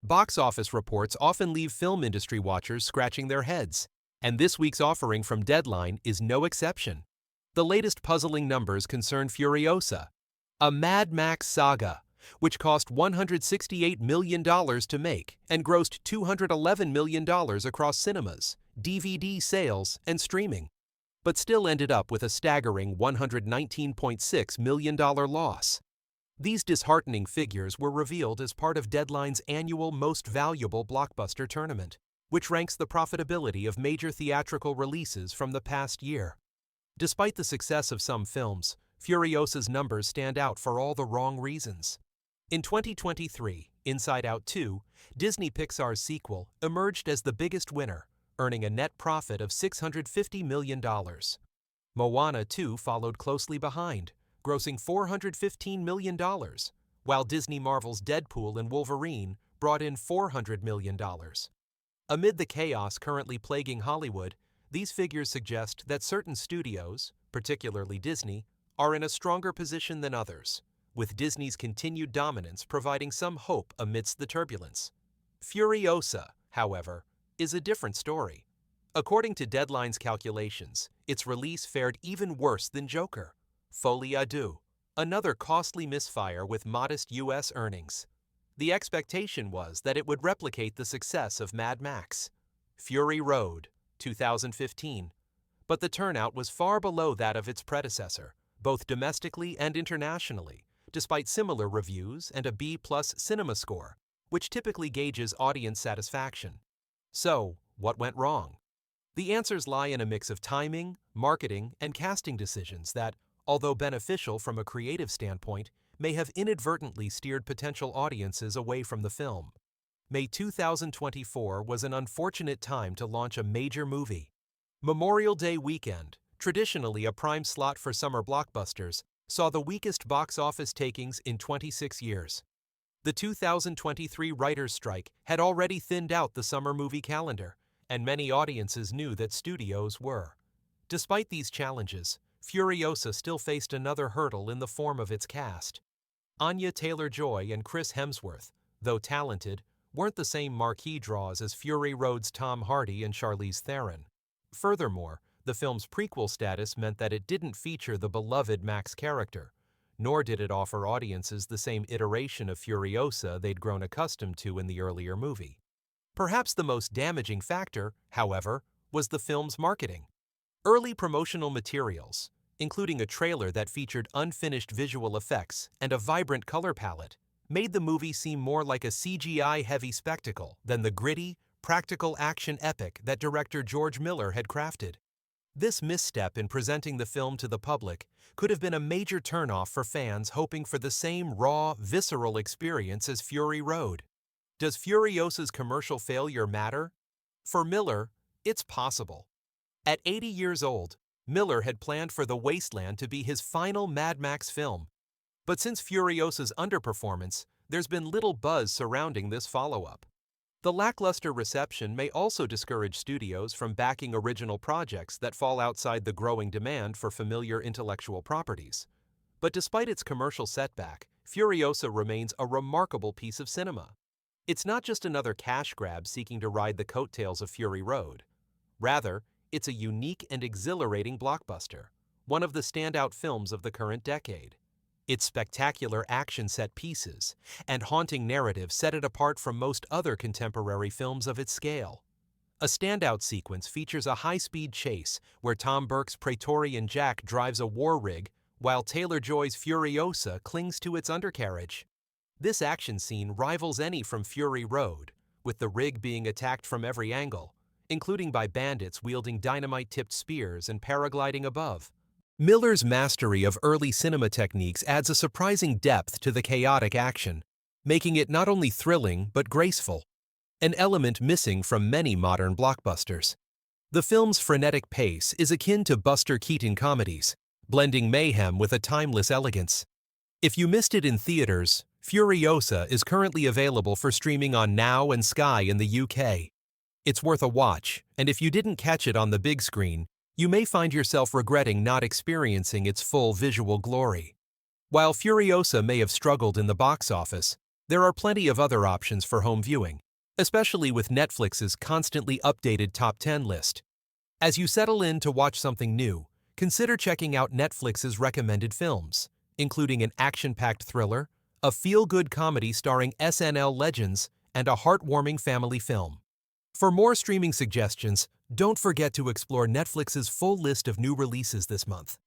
Box office reports often leave film industry watchers scratching their heads, and this week's offering from Deadline is no exception. The latest puzzling numbers concern Furiosa, a Mad Max Saga, which cost $168 million to make and grossed $211 million across cinemas, DVD sales, and streaming, but still ended up with a staggering $119.6 million loss. These disheartening figures were revealed as part of Deadline's annual Most Valuable Blockbuster tournament, which ranks the profitability of major theatrical releases from the past year. Despite the success of some films, Furiosa's numbers stand out for all the wrong reasons. In 2023, Inside Out 2, Disney Pixar's sequel, emerged as the biggest winner, earning a net profit of $650 million. Moana 2 followed closely behind, grossing $415 million, while Disney Marvel's Deadpool and Wolverine brought in $400 million. Amid the chaos currently plaguing Hollywood, these figures suggest that certain studios, particularly Disney, are in a stronger position than others, with Disney's continued dominance providing some hope amidst the turbulence. Furiosa, however, is a different story. According to Deadline's calculations, its release fared even worse than Joker, Folie à Deux, another costly misfire with modest U.S. earnings. The expectation was that it would replicate the success of Mad Max, Fury Road, 2015, but the turnout was far below that of its predecessor, both domestically and internationally, despite similar reviews and a B-plus cinema score, which typically gauges audience satisfaction. So, what went wrong? The answers lie in a mix of timing, marketing, and casting decisions that, although beneficial from a creative standpoint, may have inadvertently steered potential audiences away from the film. May 2024 was an unfortunate time to launch a major movie. Memorial Day weekend, traditionally a prime slot for summer blockbusters, saw the weakest box office takings in 26 years. The 2023 writers' strike had already thinned out the summer movie calendar, and many audiences knew that studios were. Despite these challenges, Furiosa still faced another hurdle in the form of its cast. Anya Taylor-Joy and Chris Hemsworth, though talented, weren't the same marquee draws as Fury Road's Tom Hardy and Charlize Theron. Furthermore, the film's prequel status meant that it didn't feature the beloved Max character, nor did it offer audiences the same iteration of Furiosa they'd grown accustomed to in the earlier movie. Perhaps the most damaging factor, however, was the film's marketing. Early promotional materials, including a trailer that featured unfinished visual effects and a vibrant color palette, made the movie seem more like a CGI-heavy spectacle than the gritty, practical action epic that director George Miller had crafted. This misstep in presenting the film to the public could have been a major turnoff for fans hoping for the same raw, visceral experience as Fury Road. Does Furiosa's commercial failure matter? For Miller, it's possible. At 80 years old, Miller had planned for The Wasteland to be his final Mad Max film. But since Furiosa's underperformance, there's been little buzz surrounding this follow-up. The lackluster reception may also discourage studios from backing original projects that fall outside the growing demand for familiar intellectual properties. But despite its commercial setback, Furiosa remains a remarkable piece of cinema. It's not just another cash grab seeking to ride the coattails of Fury Road. Rather, it's a unique and exhilarating blockbuster, one of the standout films of the current decade. Its spectacular action set pieces and haunting narrative set it apart from most other contemporary films of its scale. A standout sequence features a high-speed chase where Tom Burke's Praetorian Jack drives a war rig while Taylor-Joy's Furiosa clings to its undercarriage. This action scene rivals any from Fury Road, with the rig being attacked from every angle, including by bandits wielding dynamite-tipped spears and paragliding above. Miller's mastery of early cinema techniques adds a surprising depth to the chaotic action, making it not only thrilling but graceful, an element missing from many modern blockbusters. The film's frenetic pace is akin to Buster Keaton comedies, blending mayhem with a timeless elegance. If you missed it in theaters, Furiosa is currently available for streaming on Now and Sky in the UK. It's worth a watch, and if you didn't catch it on the big screen, you may find yourself regretting not experiencing its full visual glory. While Furiosa may have struggled in the box office, There are plenty of other options for home viewing, especially with Netflix's constantly updated top 10 list. As you settle in to watch something new, consider checking out Netflix's recommended films, including an action-packed thriller, a feel-good comedy starring SNL legends, and a heartwarming family film. For more streaming suggestions, don't forget to explore Netflix's full list of new releases this month.